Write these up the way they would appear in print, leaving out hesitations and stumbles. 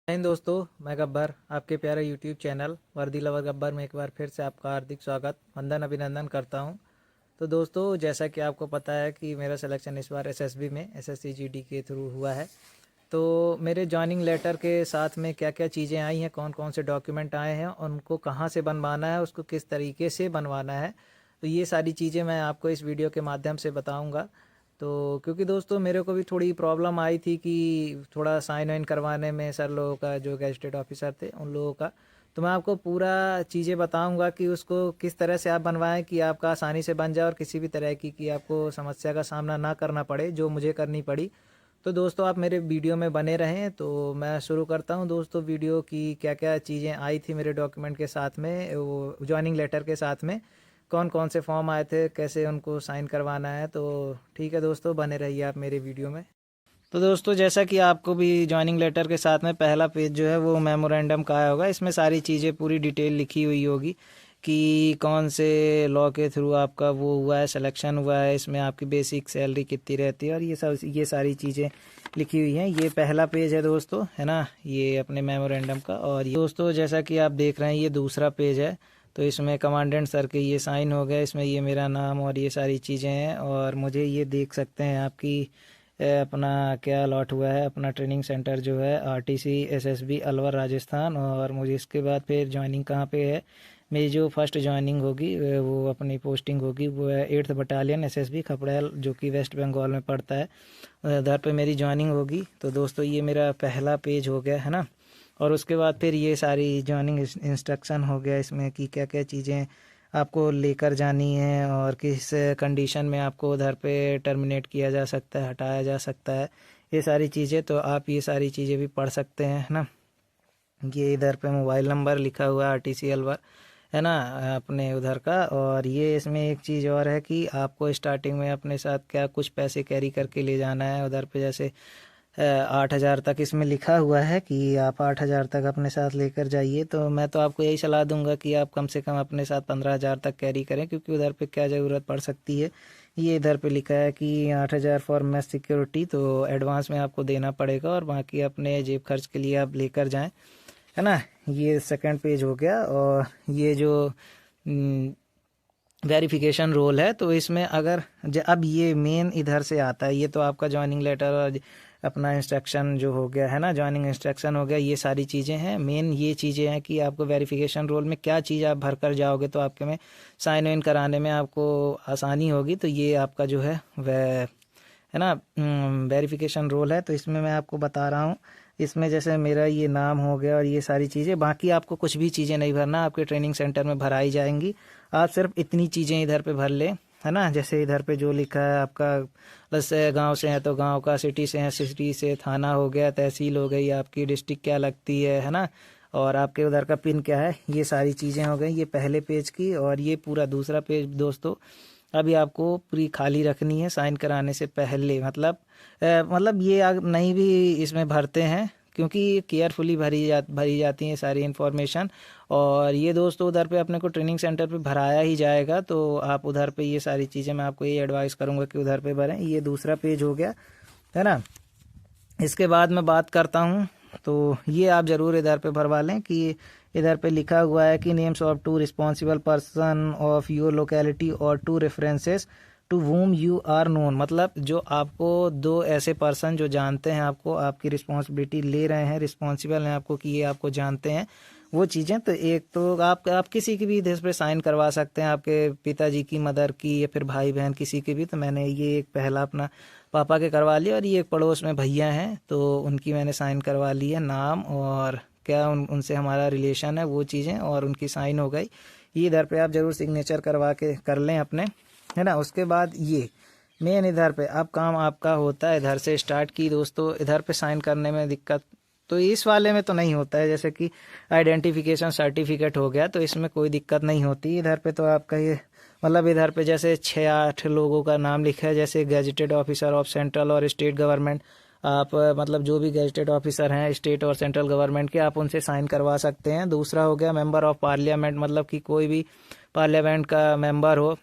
हिंद दोस्तों, मैं गब्बर आपके प्यारे यूट्यूब चैनल वर्दी लवर गब्बर में एक बार फिर से आपका हार्दिक स्वागत वंदन अभिनंदन करता हूं। तो दोस्तों, जैसा कि आपको पता है कि मेरा सिलेक्शन इस बार एसएसबी में एसएससी जीडी के थ्रू हुआ है। तो मेरे जॉइनिंग लेटर के साथ में क्या क्या चीज़ें आई हैं, कौन कौन से डॉक्यूमेंट आए हैं, उनको कहाँ से बनवाना है, उसको किस तरीके से बनवाना है, तो ये सारी चीज़ें मैं आपको इस वीडियो के माध्यम से बताऊँगा। तो क्योंकि दोस्तों मेरे को भी थोड़ी प्रॉब्लम आई थी कि थोड़ा साइन वाइन करवाने में सर लोगों का, जो गैजेटेड ऑफिसर थे उन लोगों का। तो मैं आपको पूरा चीज़ें बताऊंगा कि उसको किस तरह से आप बनवाएं कि आपका आसानी से बन जाए और किसी भी तरह की कि आपको समस्या का सामना ना करना पड़े जो मुझे करनी पड़ी। तो दोस्तों आप मेरे वीडियो में बने रहें। तो मैं शुरू करता हूं दोस्तों वीडियो की क्या क्या चीज़ें आई थी मेरे डॉक्यूमेंट के साथ में, वो ज्वाइनिंग लेटर के साथ में कौन कौन से फॉर्म आए थे, कैसे उनको साइन करवाना है। तो ठीक है दोस्तों, बने रहिए आप मेरे वीडियो में। तो दोस्तों, जैसा कि आपको भी ज्वाइनिंग लेटर के साथ में पहला पेज जो है वो मेमोरेंडम का आया होगा। इसमें सारी चीज़ें पूरी डिटेल लिखी हुई होगी कि कौन से लॉ के थ्रू आपका वो हुआ है, सिलेक्शन हुआ है, इसमें आपकी बेसिक सैलरी कितनी रहती है और ये सारी चीज़ें लिखी हुई हैं। ये पहला पेज है दोस्तों, है ना, ये अपने मेमोरेंडम का। और ये दोस्तों जैसा कि आप देख रहे हैं ये दूसरा पेज है। तो इसमें कमांडेंट सर के ये साइन हो गया, इसमें ये मेरा नाम और ये सारी चीज़ें हैं। और मुझे ये देख सकते हैं आपकी अपना क्या अलॉट हुआ है, अपना ट्रेनिंग सेंटर जो है आरटीसी एसएसबी अलवर राजस्थान। और मुझे इसके बाद फिर ज्वाइनिंग कहाँ पे है, मेरी जो फर्स्ट ज्वाइनिंग होगी वो अपनी पोस्टिंग होगी वो है 8th बटालियन एसएसबी खपड़ैल, जो कि वेस्ट बंगाल में पड़ता है। उधर पे मेरी ज्वाइनिंग होगी। तो दोस्तों ये मेरा पहला पेज हो गया, है ना। और उसके बाद फिर ये सारी ज्वाइनिंग इंस्ट्रक्शन हो गया, इसमें कि क्या क्या चीज़ें आपको लेकर जानी है और किस कंडीशन में आपको उधर पे टर्मिनेट किया जा सकता है, हटाया जा सकता है, ये सारी चीज़ें। तो आप ये सारी चीज़ें भी पढ़ सकते हैं, है ना। ये इधर पे मोबाइल नंबर लिखा हुआ है आरटीसी अलवर, है ना, अपने उधर का। और ये इसमें एक चीज़ और है कि आपको स्टार्टिंग में अपने साथ क्या कुछ पैसे कैरी करके ले जाना है उधर पे। जैसे 8,000 तक इसमें लिखा हुआ है कि आप 8,000 तक अपने साथ लेकर जाइए। तो मैं तो आपको यही सलाह दूंगा कि आप कम से कम अपने साथ 15,000 तक कैरी करें, क्योंकि उधर पे क्या ज़रूरत पड़ सकती है। ये इधर पे लिखा है कि 8,000 फॉर मेस सिक्योरिटी, तो एडवांस में आपको देना पड़ेगा और बाकी अपने जेब खर्च के लिए आप लेकर जाएं, है ना। ये सेकंड पेज हो गया। और ये जो वेरिफिकेशन रोल है, तो इसमें अगर अब ये मेन इधर से आता है। ये तो आपका ज्वाइनिंग लेटर और अपना इंस्ट्रक्शन जो हो गया, है ना, ज्वाइनिंग इंस्ट्रक्शन हो गया, ये सारी चीज़ें हैं। मेन ये चीज़ें हैं कि आपको वेरिफिकेशन रोल में क्या चीज़ आप भर कर जाओगे तो आपके में साइन इन कराने में आपको आसानी होगी। तो ये आपका जो है वह, है ना, वेरिफिकेशन रोल है। तो इसमें मैं आपको बता रहा हूँ, इसमें जैसे मेरा ये नाम हो गया और ये सारी चीज़ें, बाकी आपको कुछ भी चीज़ें नहीं भरना, आपके ट्रेनिंग सेंटर में भराई जाएंगी। आप सिर्फ इतनी चीज़ें इधर पे भर लें, है ना। जैसे इधर पे जो लिखा है आपका, बस गांव से हैं तो गांव का, सिटी से हैं सिटी से, थाना हो गया, तहसील हो गई, आपकी डिस्ट्रिक्ट क्या लगती है ना, और आपके उधर का पिन क्या है, ये सारी चीज़ें हो गई। ये पहले पेज की। और ये पूरा दूसरा पेज दोस्तों अभी आपको पूरी खाली रखनी है साइन कराने से पहले। मतलब ये नहीं भी इसमें भरते हैं, क्योंकि केयरफुली भरी जाती हैं सारी इन्फॉर्मेशन। और ये दोस्तों उधर पे अपने को ट्रेनिंग सेंटर पे भराया ही जाएगा, तो आप उधर पे ये सारी चीज़ें मैं आपको ये एडवाइस करूँगा कि उधर पे भरें। ये दूसरा पेज हो गया, है ना। इसके बाद मैं बात करता हूँ, तो ये आप ज़रूर इधर पे भरवा लें कि इधर पे लिखा हुआ है कि names of two responsible person of your locality और two references to whom you are known. मतलब जो आपको दो ऐसे पर्सन जो जानते हैं, आपको आपकी रिस्पॉन्सिबिलिटी ले रहे हैं, रिस्पॉन्सिबल हैं आपको, कि ये आपको जानते हैं वो चीज़ें। तो एक तो आप किसी की भी इस पर साइन करवा सकते हैं, आपके पिताजी की, मदर की, या फिर भाई बहन किसी की भी। तो मैंने ये एक पहला अपना पापा के करवा लिया। और ये एक पड़ोस में भैया हैं तो उनकी मैंने साइन करवा ली है, नाम और क्या उनसे हमारा रिलेशन है वो चीज़ें, और उनकी साइन हो गई। ये इधर पे आप ज़रूर सिग्नेचर करवा के कर लें अपने, है ना। उसके बाद ये मेन इधर पे अब काम आपका होता है इधर से स्टार्ट की दोस्तों। इधर पे साइन करने में दिक्कत तो इस वाले में तो नहीं होता है, जैसे कि आइडेंटिफिकेशन सर्टिफिकेट हो गया तो इसमें कोई दिक्कत नहीं होती। इधर पे तो आपका ये मतलब इधर पे जैसे 6-8 लोगों का नाम लिखा है, जैसे गैजेटेड ऑफिसर ऑफ सेंट्रल और स्टेट गवर्नमेंट। आप मतलब जो भी गैजेटेड ऑफिसर हैं स्टेट और सेंट्रल गवर्नमेंट के, आप उनसे साइन करवा सकते हैं। दूसरा हो गया मेंबर ऑफ पार्लियामेंट, मतलब कि कोई भी पार्लियामेंट का मेंबर हो,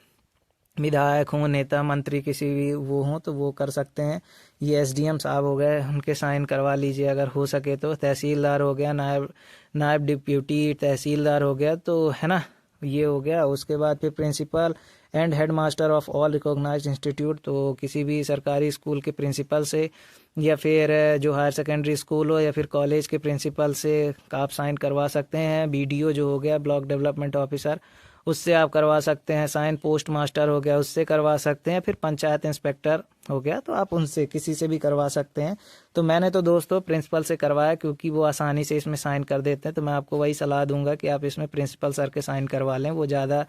विधायक हों, नेता मंत्री किसी भी वो हों तो वो कर सकते हैं। ये एसडीएम साहब हो गए, उनके साइन करवा लीजिए अगर हो सके तो। तहसीलदार हो गया, नायब डिप्यूटी तहसीलदार हो गया, तो है ना, ये हो गया। उसके बाद फिर principal and head master of all recognised institute, तो किसी भी सरकारी स्कूल के प्रिंसिपल से या फिर जो हायर सेकेंडरी स्कूल हो या फिर कॉलेज के प्रिंसिपल से आप साइन करवा सकते हैं। बीडीओ जो हो गया, ब्लॉक डेवलपमेंट ऑफिसर, उससे आप करवा सकते हैं साइन। पोस्ट मास्टर हो गया, उससे करवा सकते हैं। फिर पंचायत इंस्पेक्टर हो गया, तो आप उनसे किसी से भी करवा सकते हैं। तो मैंने तो दोस्तों प्रिंसिपल से करवाया, क्योंकि वो आसानी से इसमें साइन कर देते हैं। तो मैं आपको वही सलाह दूंगा कि आप इसमें प्रिंसिपल सर के साइन करवा लें, वो ज़्यादा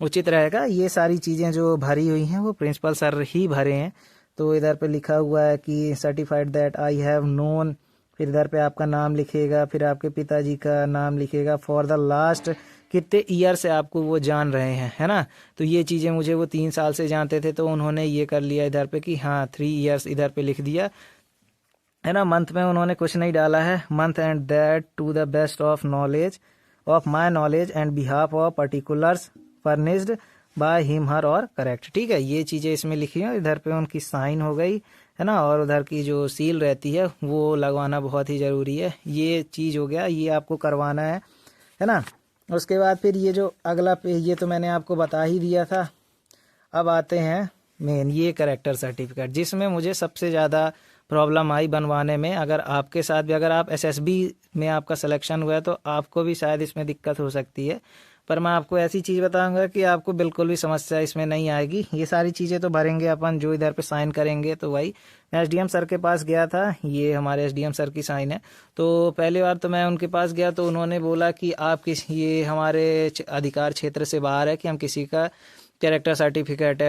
उचित रहेगा। ये सारी चीज़ें जो भरी हुई हैं वो प्रिंसिपल सर ही भरे हैं। तो इधर पे लिखा हुआ है कि certified that I have known, फिर इधर पे आपका नाम लिखेगा, फिर आपके पिताजी का नाम लिखेगा, फॉर द लास्ट कितने ईयर से आपको वो जान रहे हैं, है ना। तो ये चीज़ें मुझे वो 3 साल से जानते थे, तो उन्होंने ये कर लिया इधर पे कि हाँ 3 ईयर्स इधर पे लिख दिया, है ना। मंथ में उन्होंने कुछ नहीं डाला है। Month and that to the best of knowledge of my knowledge and behalf of particulars furnished by him her और करेक्ट। ठीक है, ये चीज़ें इसमें लिखी हैं। इधर पे उनकी साइन हो गई, है ना। और उधर की जो सील रहती है वो लगवाना बहुत ही ज़रूरी है। ये चीज़ हो गया, ये आपको करवाना है ना। उसके बाद फिर ये जो अगला पेज, ये तो मैंने आपको बता ही दिया था। अब आते हैं मेन, ये कैरेक्टर सर्टिफिकेट, जिसमें मुझे सबसे ज़्यादा प्रॉब्लम आई बनवाने में। अगर आपके साथ भी, अगर आप एसएसबी में आपका सिलेक्शन हुआ है तो आपको भी शायद इसमें दिक्कत हो सकती है, पर मैं आपको ऐसी चीज़ बताऊंगा कि आपको बिल्कुल भी समस्या इसमें नहीं आएगी। ये सारी चीज़ें तो भरेंगे अपन, जो इधर पे साइन करेंगे। तो वही मैं एसडीएम सर के पास गया था, ये हमारे एसडीएम सर की साइन है। तो पहली बार तो मैं उनके पास गया तो उन्होंने बोला कि आप ये हमारे अधिकार क्षेत्र से बाहर है कि हम किसी का कैरेक्टर सर्टिफिकेट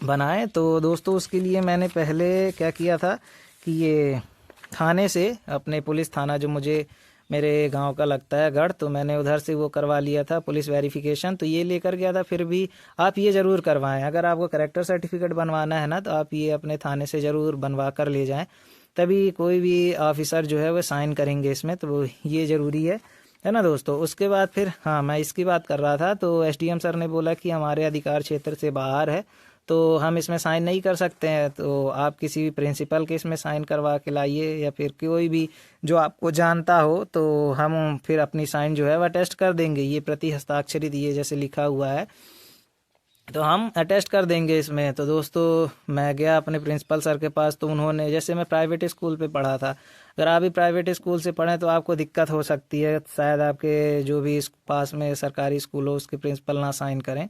बनाएं। तो दोस्तों उसके लिए मैंने पहले क्या किया था कि ये थाने से, अपने पुलिस थाना जो मुझे मेरे गांव का लगता है गढ़, तो मैंने उधर से वो करवा लिया था पुलिस वेरिफिकेशन, तो ये लेकर गया था। फिर भी आप ये ज़रूर करवाएं, अगर आपको कैरेक्टर सर्टिफिकेट बनवाना है ना तो आप ये अपने थाने से ज़रूर बनवा कर ले जाएं, तभी कोई भी ऑफिसर जो है वो साइन करेंगे इसमें, तो ये ज़रूरी है ना दोस्तों। उसके बाद फिर हाँ, मैं इसकी बात कर रहा था, तो एसडीएम सर ने बोला कि हमारे अधिकार क्षेत्र से बाहर है तो हम इसमें साइन नहीं कर सकते हैं, तो आप किसी भी प्रिंसिपल के इसमें साइन करवा के लाइए, या फिर कोई भी जो आपको जानता हो, तो हम फिर अपनी साइन जो है वह अटेस्ट कर देंगे। ये प्रति हस्ताक्षरित ये जैसे लिखा हुआ है तो हम अटेस्ट कर देंगे इसमें। तो दोस्तों मैं गया अपने प्रिंसिपल सर के पास, तो उन्होंने, जैसे मैं प्राइवेट स्कूल पे पढ़ा था, अगर आप भी प्राइवेट स्कूल से पढ़ें तो आपको दिक्कत हो सकती है, शायद आपके जो भी पास में सरकारी स्कूल हो उसके प्रिंसिपल ना साइन करें,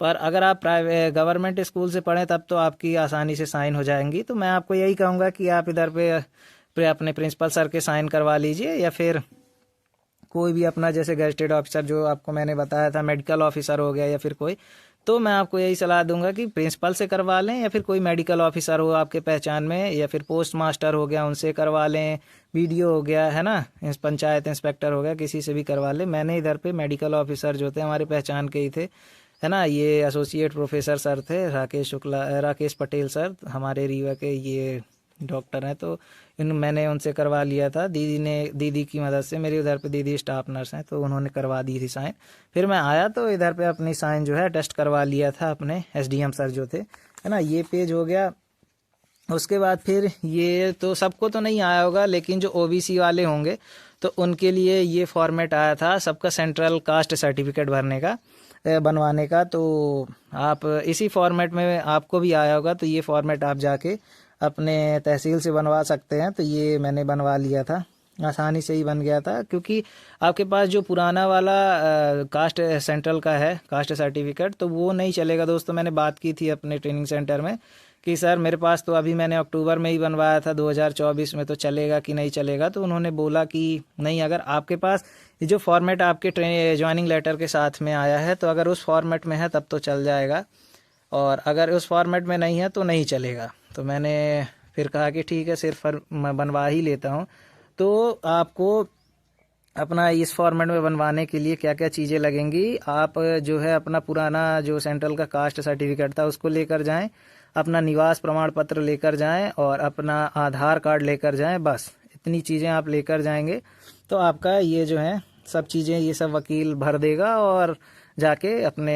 पर अगर आप प्राइवेट गवर्नमेंट स्कूल से पढ़ें तब तो आपकी आसानी से साइन हो जाएंगी। तो मैं आपको यही कहूँगा कि आप इधर पे अपने प्रिंसिपल सर के साइन करवा लीजिए, या फिर कोई भी अपना जैसे गैजेटेड ऑफिसर जो आपको मैंने बताया था, मेडिकल ऑफिसर हो गया या फिर कोई, तो मैं आपको यही सलाह दूंगा कि प्रिंसिपल से करवा लें, या फिर कोई मेडिकल ऑफिसर हो आपके पहचान में, या फिर पोस्ट मास्टर हो गया उनसे करवा लें, बीडीओ हो गया, है ना, पंचायत इंस्पेक्टर हो गया, किसी से भी करवा लें। मैंने इधर पे मेडिकल ऑफिसर जो थे हमारे पहचान के ही थे, है ना, ये एसोसिएट प्रोफेसर सर थे, राकेश पटेल सर, हमारे रीवा के ये डॉक्टर हैं, तो मैंने उनसे करवा लिया था। दीदी की मदद से, मेरी उधर पे दीदी स्टाफ नर्स हैं, तो उन्होंने करवा दी थी साइन। फिर मैं आया तो इधर पे अपनी साइन जो है टेस्ट करवा लिया था अपने एसडीएम सर जो थे, है ना। ये पेज हो गया। उसके बाद फिर ये तो सबको तो नहीं आया होगा, लेकिन जो ओबीसी वाले होंगे तो उनके लिए ये फॉर्मेट आया था सबका सेंट्रल कास्ट सर्टिफिकेट भरने का, बनवाने का। तो आप इसी फॉर्मेट में आपको भी आया होगा, तो ये फॉर्मेट आप जाके अपने तहसील से बनवा सकते हैं। तो ये मैंने बनवा लिया था, आसानी से ही बन गया था, क्योंकि आपके पास जो पुराना वाला कास्ट सेंट्रल का है कास्ट सर्टिफिकेट, तो वो नहीं चलेगा दोस्तों। मैंने बात की थी अपने ट्रेनिंग सेंटर में कि सर मेरे पास तो अभी मैंने अक्टूबर में ही बनवाया था 2024 में, तो चलेगा कि नहीं चलेगा। तो उन्होंने बोला कि नहीं, अगर आपके पास ये जो फॉर्मेट आपके ज्वाइनिंग लेटर के साथ में आया है, तो अगर उस फॉर्मेट में है तब तो चल जाएगा, और अगर उस फॉर्मेट में नहीं है तो नहीं चलेगा। तो मैंने फिर कहा कि ठीक है, सिर्फ मैं बनवा ही लेता हूँ। तो आपको अपना इस फॉर्मेट में बनवाने के लिए क्या क्या चीज़ें लगेंगी, आप जो है अपना पुराना जो सेंट्रल का कास्ट सर्टिफिकेट था उसको लेकर जाएं, अपना निवास प्रमाण पत्र लेकर जाएं, और अपना आधार कार्ड लेकर जाएं। बस इतनी चीज़ें आप लेकर जाएंगे तो आपका ये जो है सब चीज़ें, ये सब वकील भर देगा, और जाके अपने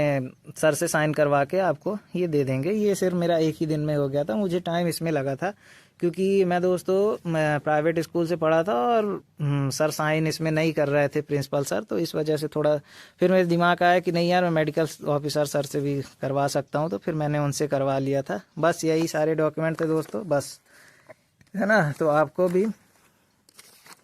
सर से साइन करवा के आपको ये दे देंगे। ये सिर्फ मेरा एक ही दिन में हो गया था, मुझे टाइम इसमें लगा था क्योंकि मैं दोस्तों मैं प्राइवेट स्कूल से पढ़ा था और सर साइन इसमें नहीं कर रहे थे प्रिंसिपल सर, तो इस वजह से थोड़ा फिर मेरे दिमाग आया कि नहीं यार मैं मेडिकल ऑफिसर सर से भी करवा सकता हूँ, तो फिर मैंने उनसे करवा लिया था। बस यही सारे डॉक्यूमेंट थे दोस्तों, बस है ना। तो आपको भी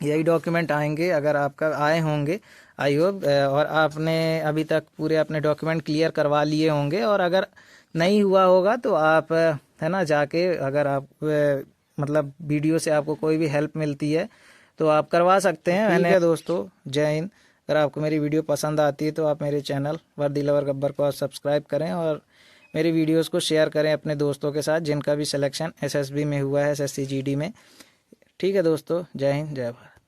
यही डॉक्यूमेंट आएंगे, अगर आपका आए होंगे आई होप, और आपने अभी तक पूरे अपने डॉक्यूमेंट क्लियर करवा लिए होंगे, और अगर नहीं हुआ होगा तो आप है ना जाके, अगर आप मतलब वीडियो से आपको कोई भी हेल्प मिलती है तो आप करवा सकते हैं। ठीक है दोस्तों, जय हिंद। अगर आपको मेरी वीडियो पसंद आती है तो आप मेरे चैनल वर्दी लवर गब्बर को सब्सक्राइब करें और मेरी वीडियोस को शेयर करें अपने दोस्तों के साथ जिनका भी सिलेक्शन एसएसबी में हुआ है, एसएससी जीडी में। ठीक है दोस्तों, जय हिंद, जय भारत।